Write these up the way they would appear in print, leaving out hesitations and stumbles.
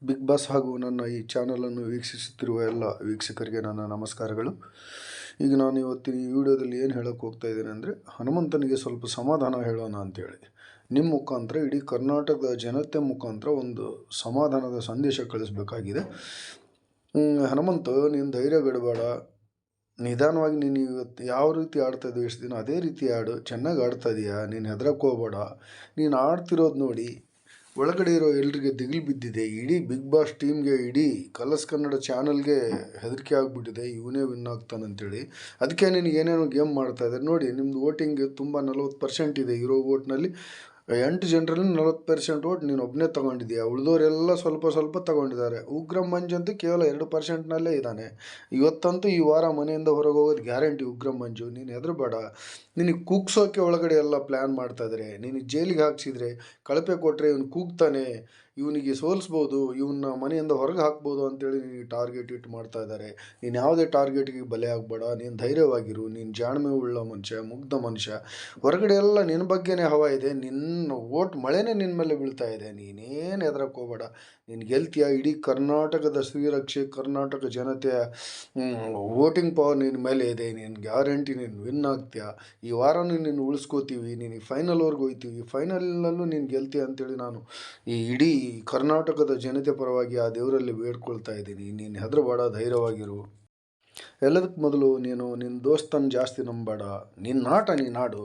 Big boss ಹಾಗೂ ನನ್ನ ಈ ಚಾನಲನ್ನು ವೀಕ್ಷಿಸುತ್ತಿರುವ ಎಲ್ಲ ವೀಕ್ಷಕರಿಗೆ ನನ್ನ ನಮಸ್ಕಾರಗಳು. ಈಗ ನಾನು ಇವತ್ತಿನ ಈ ವಿಡಿಯೋದಲ್ಲಿ ಏನು ಹೇಳೋಕ್ಕೆ ಹೋಗ್ತಾ ಇದ್ದೇನೆ ಅಂದರೆ, ಹನುಮಂತನಿಗೆ ಸ್ವಲ್ಪ ಸಮಾಧಾನ ಹೇಳೋಣ ಅಂತೇಳಿ ನಿಮ್ಮ ಮುಖಾಂತರ ಇಡೀ ಕರ್ನಾಟಕದ ಜನತೆ ಮುಖಾಂತರ ಒಂದು ಸಮಾಧಾನದ ಸಂದೇಶ ಕಳಿಸ್ಬೇಕಾಗಿದೆ. ಹನುಮಂತ, ನೀನು ಧೈರ್ಯಗೆಡಬೇಡ, ನಿಧಾನವಾಗಿ ನೀನು ಇವತ್ತು ಯಾವ ರೀತಿ ಆಡ್ತಾ ಇದ್ದೀವಿ ಎಷ್ಟು ದಿನ ಅದೇ ರೀತಿ ಆಡು, ಚೆನ್ನಾಗಿ ಆಡ್ತಾ ಇದೀಯಾ, ನೀನು ಹೆದರಕ್ಕೆ ಹೋಗಬೇಡ. ನೀನು ಆಡ್ತಿರೋದು ನೋಡಿ ಒಳಗಡೆ ಇರೋ ಎಲ್ರಿಗೆ ದಿಗಿಲು ಬಿದ್ದಿದೆ. ಇಡೀ ಬಿಗ್ ಬಾಸ್ ಟೀಮ್ಗೆ, ಇಡೀ ಕಲರ್ಸ್ ಕನ್ನಡ ಚಾನಲ್ಗೆ ಹೆದರಿಕೆ ಆಗಿಬಿಟ್ಟಿದೆ, ಇವನೇ ವಿನ್ ಆಗ್ತಾನಂತೇಳಿ. ಅದಕ್ಕೆ ನಿನಗೆ ಏನೇನೋ ಗೇಮ್ ಮಾಡ್ತಾ ಇದ್ದಾರೆ ನೋಡಿ. ನಿಮ್ಮದು ವೋಟಿಂಗ್ ತುಂಬ 40% ಇದೆ. ಇರೋ ವೋಟ್ನಲ್ಲಿ 8 ಜನರಲ್ಲಿ 40% ವೋಟ್ ನೀನು ಒಬ್ಬನೇ ತೊಗೊಂಡಿದ್ದೀಯಾ. ಉಳಿದವರೆಲ್ಲ ಸ್ವಲ್ಪ ಸ್ವಲ್ಪ ತೊಗೊಂಡಿದ್ದಾರೆ. ಉಗ್ರಂ ಮಂಜು ಅಂತೂ ಕೇವಲ 2%ನಲ್ಲೇ ಇದ್ದಾನೆ. ಇವತ್ತಂತೂ ಈ ವಾರ ಮನೆಯಿಂದ ಹೊರಗೆ ಹೋಗೋದು ಗ್ಯಾರಂಟಿ ಉಗ್ರಂ ಮಂಜು. ನೀನು ಹೆದರಬೇಡ. ನಿನಗೆ ಕುಗ್ಸೋಕ್ಕೆ ಒಳಗಡೆ ಎಲ್ಲ ಪ್ಲ್ಯಾನ್ ಮಾಡ್ತಾಯಿದ್ದಾರೆ. ನಿನಗೆ ಜೈಲಿಗೆ ಹಾಕ್ಸಿದ್ರೆ, ಕಳಪೆ ಕೊಟ್ಟರೆ ಇವನು ಕೂಗ್ತಾನೆ, ಇವನಿಗೆ ಸೋಲಿಸ್ಬೋದು, ಇವನ್ನ ಮನೆಯಿಂದ ಹೊರಗೆ ಹಾಕ್ಬೋದು ಅಂತೇಳಿ ನಿನಗೆ ಟಾರ್ಗೆಟ್ ಇಟ್ಟು ಮಾಡ್ತಾ ಇದ್ದಾರೆ. ನೀನು ಯಾವುದೇ ಟಾರ್ಗೆಟ್ಗೆ ಬಲೆ ಆಗಬೇಡ. ನೀನು ಧೈರ್ಯವಾಗಿರು. ನೀನು ಜಾಣ್ಮೆ ಉಳ್ಳ ಮನುಷ್ಯ, ಮುಗ್ಧ ಮನುಷ್ಯ. ಹೊರಗಡೆ ಎಲ್ಲ ನಿನ್ನ ಬಗ್ಗೆನೇ ಹವಾ ಇದೆ. ನಿನ್ನ ವೋಟ್ ಮಳೆನೇ ನಿನ್ನ ಮೇಲೆ ಬೀಳ್ತಾ ಇದೆ. ನೀನೇನು ಹೆದರಕ್ಕೆ ಹೋಗಬೇಡ. ನೀನು ಗೆಲ್ತೀಯ. ಇಡೀ ಕರ್ನಾಟಕದ ಶ್ರೀರಕ್ಷೆ, ಕರ್ನಾಟಕ ಜನತೆಯ ವೋಟಿಂಗ್ ಪವರ್ ನಿನ್ನ ಮೇಲೆ ಇದೆ. ನೀನು ಗ್ಯಾರಂಟಿ ನೀನು ವಿನ್ ಆಗ್ತೀಯ. ಈ ವಾರನೂ ನೀನು ಉಳಿಸ್ಕೋತೀವಿ. ನೀನು ಫೈನಲ್ವರೆಗೂ ಹೋಗ್ತೀವಿ. ಫೈನಲ್ನಲ್ಲೂ ನೀನು ಗೆಲ್ತೀಯ ಅಂತೇಳಿ ನಾನು ಈ ಇಡೀ ಕರ್ನಾಟಕದ ಜನತೆ ಪರವಾಗಿ ಆ ದೇವರಲ್ಲಿ ಬೇಡ್ಕೊಳ್ತಾ ಇದ್ದೀನಿ. ನೀನು ಹೆದರಬೇಡ, ಧೈರ್ಯವಾಗಿರು. ಎಲ್ಲದಕ್ಕೆ ಮೊದಲು ನೀನು ನಿನ್ನ ದೋಸ್ತನ ಜಾಸ್ತಿ ನಂಬೇಡ. ನಿನ್ನ ಆಟ ನೀನು ಆಡು,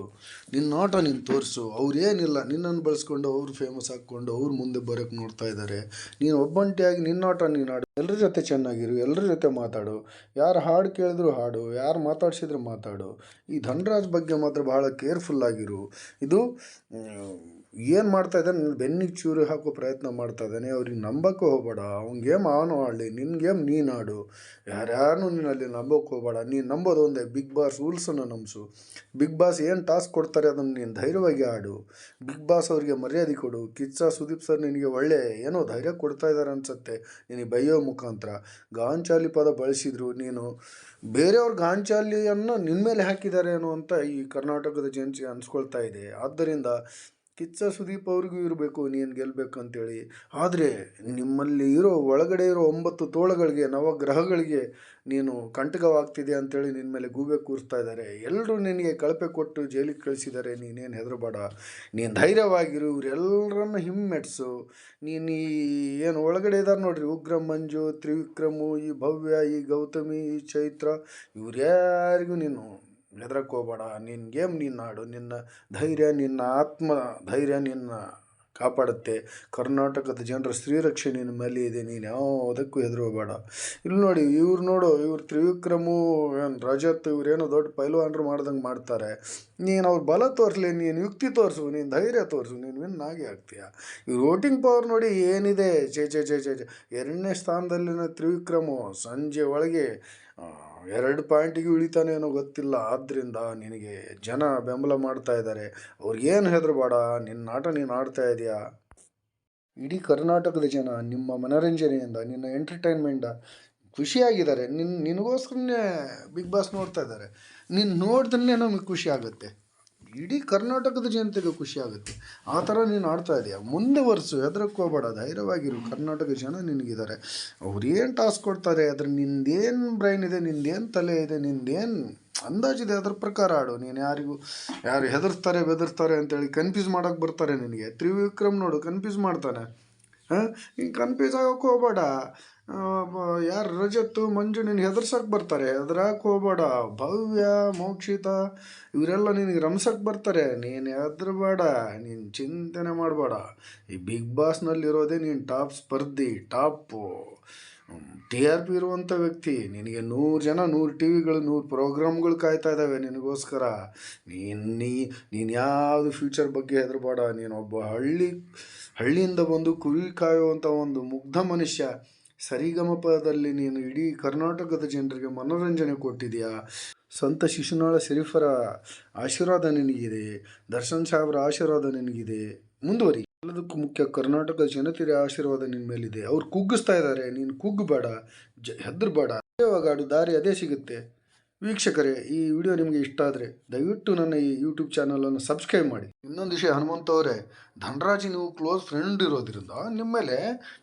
ನಿನ್ನ ಆಟ ನೀನು ತೋರಿಸು. ಅವ್ರೇನಿಲ್ಲ, ನಿನ್ನನ್ನು ಬಳಸ್ಕೊಂಡು ಅವ್ರು ಫೇಮಸ್ ಹಾಕ್ಕೊಂಡು ಅವ್ರು ಮುಂದೆ ಬರೋಕ್ಕೆ ನೋಡ್ತಾ ಇದ್ದಾರೆ. ನೀನು ಒಬ್ಬಂಟಿಯಾಗಿ ನಿನ್ನ ಆಟ ನೀನು ಆಡು. ಎಲ್ಲರ ಜೊತೆ ಚೆನ್ನಾಗಿರು, ಎಲ್ಲರ ಜೊತೆ ಮಾತಾಡು. ಯಾರು ಹಾಡು ಕೇಳಿದ್ರು ಹಾಡು, ಯಾರು ಮಾತಾಡ್ಸಿದ್ರು ಮಾತಾಡು. ಈ ಧನರಾಜ್ ಬಗ್ಗೆ ಮಾತ್ರ ಭಾಳ ಕೇರ್ಫುಲ್ಲಾಗಿರು. ಇದು ಏನು ಮಾಡ್ತಾ ಇದ್ದಾನೆ, ನನ್ನ ಬೆನ್ನಿಗೆ ಚೂರು ಹಾಕೋ ಪ್ರಯತ್ನ ಮಾಡ್ತಾ ಇದ್ದಾನೆ. ಅವ್ರಿಗೆ ನಂಬಕ್ಕೆ ಹೋಗಬೇಡ. ಅವ್ನ ಗೇಮ್ ಅವನು ಆಡಲಿ, ನಿನ್ನ ಗೇಮ್ ನೀನು ಆಡು. ಯಾರ್ಯಾರನ್ನೂ ನೀನು ಅಲ್ಲಿ ನಂಬೋಕ್ಕೆ ಹೋಗಬೇಡ. ನೀನು ನಂಬೋದು ಒಂದೇ, ಬಿಗ್ ಬಾಸ್ ರೂಲ್ಸನ್ನು ನಂಬಿಸು. ಬಿಗ್ ಬಾಸ್ ಏನು ಟಾಸ್ಕ್ ಕೊಡ್ತಾರೆ ಅದನ್ನು ನೀನು ಧೈರ್ಯವಾಗಿ ಆಡು. ಬಿಗ್ ಬಾಸ್ ಅವರಿಗೆ ಮರ್ಯಾದೆ ಕೊಡು. ಕಿಚ್ಚ ಸುದೀಪ್ ಸರ್ ನಿನಗೆ ಒಳ್ಳೆ ಏನೋ ಧೈರ್ಯ ಕೊಡ್ತಾ ಇದ್ದಾರೆ ಅನಿಸುತ್ತೆ ನಿನಗೆ ಬೈಯೋ ಮುಖಾಂತರ. ಗಾಂಚಾಲಿ ಪದ ಬಳಸಿದ್ರು. ನೀನು ಬೇರೆಯವ್ರ ಗಾಂಚಾಲಿಯನ್ನು ನಿನ್ನ ಮೇಲೆ ಹಾಕಿದ್ದಾರೆ ಅನ್ನೋ ಅಂತ ಈ ಕರ್ನಾಟಕದ ಜನತೆ ಅನಿಸ್ಕೊಳ್ತಾ ಇದೆ. ಆದ್ದರಿಂದ ಕಿಚ್ಚ ಸುದೀಪ್ ಅವ್ರಿಗೂ ಇರಬೇಕು ನೀನು ಗೆಲ್ಲಬೇಕಂತೇಳಿ. ಆದರೆ ನಿಮ್ಮಲ್ಲಿ ಇರೋ ಒಳಗಡೆ ಇರೋ 9 ತೋಳಗಳಿಗೆ, ನವಗ್ರಹಗಳಿಗೆ ನೀನು ಕಂಟಕವಾಗ್ತಿದೆ ಅಂತೇಳಿ ನಿನ್ನ ಮೇಲೆ ಗೂಬೆ ಕೂರಿಸ್ತಾ ಇದ್ದಾರೆ. ಎಲ್ಲರೂ ನಿನಗೆ ಕಳಪೆ ಕೊಟ್ಟು ಜೈಲಿಗೆ ಕಳಿಸಿದ್ದಾರೆ. ನೀನೇನು ಹೆದರಬೇಡ. ನೀನು ಧೈರ್ಯವಾಗಿರು. ಇವರೆಲ್ಲರನ್ನು ಹಿಮ್ಮೆಟ್ಟಿಸು. ನೀನು ಈ ಏನು ಒಳಗಡೆ ಇದ್ದಾರೆ ನೋಡ್ರಿ, ಉಗ್ರಂ ಮಂಜು, ತ್ರಿವಿಕ್ರಮು, ಈ ಭವ್ಯ, ಈ ಗೌತಮಿ, ಈ ಚೈತ್ರ, ಇವ್ರ್ಯಾರಿಗೂ ನೀನು ಹೆದರಕ್ಕೆ ಹೋಗಬೇಡ. ನಿನ್ನ ಗೇಮ್ ನೀನು ಆಡು. ನಿನ್ನ ಧೈರ್ಯ, ನಿನ್ನ ಆತ್ಮ ಧೈರ್ಯ ನಿನ್ನ ಕಾಪಾಡುತ್ತೆ. ಕರ್ನಾಟಕದ ಜನರ ಶ್ರೀರಕ್ಷೆ ನಿನ್ನ ಮೇಲೆ ಇದೆ. ನೀನು ಯಾವುದಕ್ಕೂ ಹೆದರೋಬೇಡ. ಇಲ್ಲಿ ನೋಡಿ, ಇವ್ರು ತ್ರಿವಿಕ್ರಮು, ಏನು ರಜತ್, ಇವರೇನೋ ದೊಡ್ಡ ಪೈಲ್ವಾನ್ರು ಮಾಡ್ದಂಗೆ ಮಾಡ್ತಾರೆ. ನೀನು ಅವ್ರ ಬಲ ತೋರಿಸಲಿ, ನೀನು ಯುಕ್ತಿ ತೋರಿಸು, ನೀನು ಧೈರ್ಯ ತೋರಿಸು, ನೀನು ವಿನ್ ಆಗೇ ಆಗ್ತೀಯ. ಇವ್ರು ವೋಟಿಂಗ್ ಪವರ್ ನೋಡಿ ಏನಿದೆ. ಚೇ 2ನೇ ಸ್ಥಾನದಲ್ಲಿನ ತ್ರಿವಿಕ್ರಮು ಸಂಜೆ ಒಳಗೆ 2 ಪಾಯಿಂಟಿಗೆ ಇಳಿತಾನೆ ಏನೋ ಗೊತ್ತಿಲ್ಲ. ಆದ್ದರಿಂದ ನಿನಗೆ ಜನ ಬೆಂಬಲ ಮಾಡ್ತಾ ಇದ್ದಾರೆ. ಅವ್ರಿಗೇನು ಹೆದರಬೇಡ. ನಿನ್ನ ಆಟ ನೀನು ಆಡ್ತಾ ಇದೆಯಾ. ಇಡೀ ಕರ್ನಾಟಕದ ಜನ ನಿಮ್ಮ ಮನೋರಂಜನೆಯಿಂದ, ನಿನ್ನ ಎಂಟರ್ಟೈನ್ಮೆಂಟ ಖುಷಿಯಾಗಿದ್ದಾರೆ. ನಿನಗೋಸ್ಕರನೇ ಬಿಗ್ ಬಾಸ್ ನೋಡ್ತಾ ಇದ್ದಾರೆ. ನೀನು ನೋಡಿದ್ರೆ ನಮಗೆ ಖುಷಿ ಆಗುತ್ತೆ. ಇಡೀ ಕರ್ನಾಟಕದ ಜನತೆಗೆ ಖುಷಿ ಆಗುತ್ತೆ. ಆ ಥರ ನೀನು ಆಡ್ತಾ ಇದೆಯಾ. ಮುಂದೆ ವರ್ಷು ಹೆದರಕ್ಕೆ ಹೋಗಬೇಡ. ಧೈರ್ಯವಾಗಿರು. ಕರ್ನಾಟಕ ಜನ ನಿನಗಿದ್ದಾರೆ. ಅವ್ರು ಏನು ಟಾಸ್ಕ್ ಕೊಡ್ತಾರೆ, ಅದ್ರ ನಿಂದೇನು ಬ್ರೈನ್ ಇದೆ, ನಿಂದೇನು ತಲೆ ಇದೆ, ನಿಂದೇನು ಅಂದಾಜಿದೆ, ಅದ್ರ ಪ್ರಕಾರ ಆಡು. ನೀನು ಯಾರು ಹೆದರ್ಸ್ತಾರೆ ಬೆದರ್ಸ್ತಾರೆ ಅಂತೇಳಿ ಕನ್ಫ್ಯೂಸ್ ಮಾಡೋಕ್ಕೆ ಬರ್ತಾರೆ ನಿನಗೆ. ತ್ರಿವಿಕ್ರಮ್ ನೋಡು, ಕನ್ಫ್ಯೂಸ್ ಮಾಡ್ತಾನೆ. ನೀನು ಕನ್ಫ್ಯೂಸ್ ಆಗೋಕ್ಕೆ ಹೋಗಬೇಡ. ಯಾರು ರಜತ್ತು, ಮಂಜು ನಿನಗೆ ಹೆದರ್ಸಕ್ಕೆ ಬರ್ತಾರೆ, ಹೆದರಕ್ಕೆ ಹೋಗಬೇಡ. ಭವ್ಯ, ಮೋಕ್ಷಿತ, ಇವರೆಲ್ಲ ನಿನಗೆ ರಮ್ಸಕ್ಕೆ ಬರ್ತಾರೆ. ನೀನು ಹೆದರಬೇಡ. ನೀನು ಚಿಂತನೆ ಮಾಡಬೇಡ. ಈ ಬಿಗ್ ಬಾಸ್ನಲ್ಲಿರೋದೇ ನೀನು ಟಾಪ್ ಸ್ಪರ್ಧಿ, ಟಾಪು TRP ಇರುವಂಥ ವ್ಯಕ್ತಿ. ನಿನಗೆ 100 ಜನ, 100 ಟಿವಿಗಳು, 100 ಪ್ರೋಗ್ರಾಮ್ಗಳು ಕಾಯ್ತಾ ಇದ್ದಾವೆ ನಿನಗೋಸ್ಕರ. ನೀನು ಯಾವುದು ಫ್ಯೂಚರ್ ಬಗ್ಗೆ ಹೆದರಬೇಡ. ನೀನೊಬ್ಬ ಹಳ್ಳಿಯಿಂದ ಬಂದು ಕುರಿ ಕಾಯುವಂಥ ಒಂದು ಮುಗ್ಧ ಮನುಷ್ಯ. ಸರಿಗಮಪದಲ್ಲಿ ನೀನು ಇಡೀ ಕರ್ನಾಟಕದ ಜನರಿಗೆ ಮನೋರಂಜನೆ ಕೊಟ್ಟಿದೆಯಾ. ಸಂತ ಶಿಶುನಾಳ ಶರೀಫರ ಆಶೀರ್ವಾದ ನಿನಗಿದೆ. ದರ್ಶನ್ ಸಾಹೇಬ್ರ ಆಶೀರ್ವಾದ ನಿನಗಿದೆ. ಮುಂದುವರಿ. ಎಲ್ಲದಕ್ಕೂ ಮುಖ್ಯ ಕರ್ನಾಟಕದ ಜನತೆಯ ಆಶೀರ್ವಾದ ನಿನ್ನ ಮೇಲಿದೆ. ಅವ್ರು ಕುಗ್ಗಿಸ್ತಾ ಇದ್ದಾರೆ. ನೀನು ಕುಗ್ಗಬೇಡ, ಹೆದರಬೇಡ. ಆಡು, ದಾರಿ ಅದೇ ಸಿಗುತ್ತೆ. ವೀಕ್ಷಕರೇ, ಈ ವಿಡಿಯೋ ನಿಮಗೆ ಇಷ್ಟ ಆದರೆ ದಯವಿಟ್ಟು ನನ್ನ ಈ ಯೂಟ್ಯೂಬ್ ಚಾನಲನ್ನು ಸಬ್ಸ್ಕ್ರೈಬ್ ಮಾಡಿ. ಇನ್ನೊಂದು ವಿಷಯ, ಹನುಮಂತ ಅವರೇ, ಧನರಾಜ್ ನೀವು ಕ್ಲೋಸ್ ಫ್ರೆಂಡ್ ಇರೋದ್ರಿಂದ ನಿಮ್ಮ ಮೇಲೆ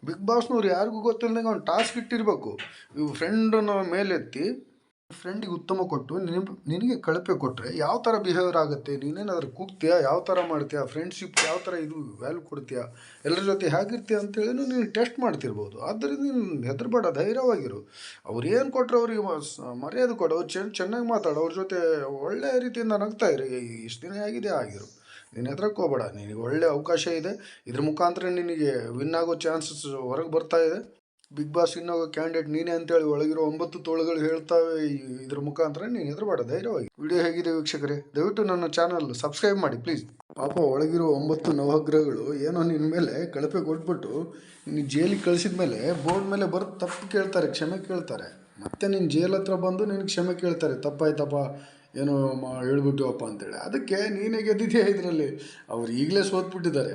ಬಿಗ್ ಬಾಸ್ನವ್ರು ಯಾರಿಗೂ ಗೊತ್ತಿಲ್ಲದಂಗೆ ಒಂದು ಟಾಸ್ಕ್ ಇಟ್ಟಿರಬೇಕು. ನೀವು ಫ್ರೆಂಡನ್ನು ಮೇಲೆತ್ತಿ ಫ್ರೆಂಡಿಗೆ ಉತ್ತಮ ಕೊಟ್ಟು ನಿನಗೆ ಕಳಪೆ ಕೊಟ್ಟರೆ ಯಾವ ಥರ ಬಿಹೇವಿಯರ್ ಆಗುತ್ತೆ, ನೀನೇನಾದ್ರೂ ಕೂಗ್ತೀಯಾ, ಯಾವ ಥರ ಮಾಡ್ತೀಯಾ, ಫ್ರೆಂಡ್ಶಿಪ್ ಯಾವ ಥರ ಇದು ವ್ಯಾಲ್ಯೂ ಕೊಡ್ತೀಯಾ, ಎಲ್ಲರ ಜೊತೆ ಹೇಗಿರ್ತೀಯ ಅಂತೇಳಿ ನೀನು ಟೆಸ್ಟ್ ಮಾಡ್ತಿರ್ಬೋದು. ಆದ್ದರಿಂದ ನೀನು ಹೆದರಬೇಡ, ಧೈರ್ಯವಾಗಿರು. ಅವ್ರು ಏನು ಕೊಟ್ಟರು ಅವ್ರಿಗೆ ಮರ್ಯಾದೆ ಕೊಡು, ಅವ್ರು ಚೆನ್ನಾಗಿ ಮಾತಾಡು, ಅವ್ರ ಜೊತೆ ಒಳ್ಳೆಯ ರೀತಿಯಿಂದ ನಗ್ತಾ ಇರಿ. ಇಷ್ಟು ದಿನ ಆಗಿದೆ ಆಗಿರು, ನೀನು ಹೆದರಕ್ಕೆ ಹೋಗಬೇಡ. ನಿನಗೆ ಒಳ್ಳೆ ಅವಕಾಶ ಇದೆ, ಇದ್ರ ಮುಖಾಂತರ ನಿನಗೆ ವಿನ್ ಆಗೋ ಚಾನ್ಸಸ್ ಹೊರಗೆ ಬರ್ತಾ ಇದೆ. ಬಿಗ್ ಬಾಸ್ ಇನ್ನೊಬ್ಬ ಕ್ಯಾಂಡಿಡೇಟ್ ನೀನೇ ಅಂತೇಳಿ ಒಳಗಿರೋ 9 ತೋಳುಗಳು ಹೇಳ್ತಾವೆ. ಇದ್ರ ಮುಖಾಂತರ ನೀನು ಹೆದರಬೇಡ, ಧೈರ್ಯವಾಗಿ. ವಿಡಿಯೋ ಹೇಗಿದೆ ವೀಕ್ಷಕರೇ, ದಯವಿಟ್ಟು ನನ್ನ ಚಾನಲ್ ಸಬ್ಸ್ಕ್ರೈಬ್ ಮಾಡಿ ಪ್ಲೀಸ್. ಪಾಪ ಒಳಗಿರೋ 9 ನವಗ್ರಹಗಳು ಏನೋ ನಿನ್ನ ಮೇಲೆ ಕಳಪೆ ಕೊಟ್ಬಿಟ್ಟು ನೀನು ಜೈಲಿಗೆ ಕಳಿಸಿದ ಮೇಲೆ ಬೋರ್ಡ್ ಮೇಲೆ ಬರೆದು ತಪ್ಪು ಕೇಳ್ತಾರೆ, ಕ್ಷಮೆ ಕೇಳ್ತಾರೆ. ಮತ್ತೆ ನೀನು ಜೈಲ್ ಹತ್ರ ಬಂದು ನಿನಗೆ ಕ್ಷಮೆ ಕೇಳ್ತಾರೆ, ತಪ್ಪಾಯ್ತಪ್ಪ ಏನೋ ಹೇಳ್ಬಿಟ್ಟಿವಪ್ಪ ಅಂತೇಳಿ. ಅದಕ್ಕೆ ನೀನೇ ಗೆದ್ದಿದೆಯಾ ಇದರಲ್ಲಿ. ಅವ್ರು ಈಗಲೇ ಸೋತ್ಬಿಟ್ಟಿದ್ದಾರೆ.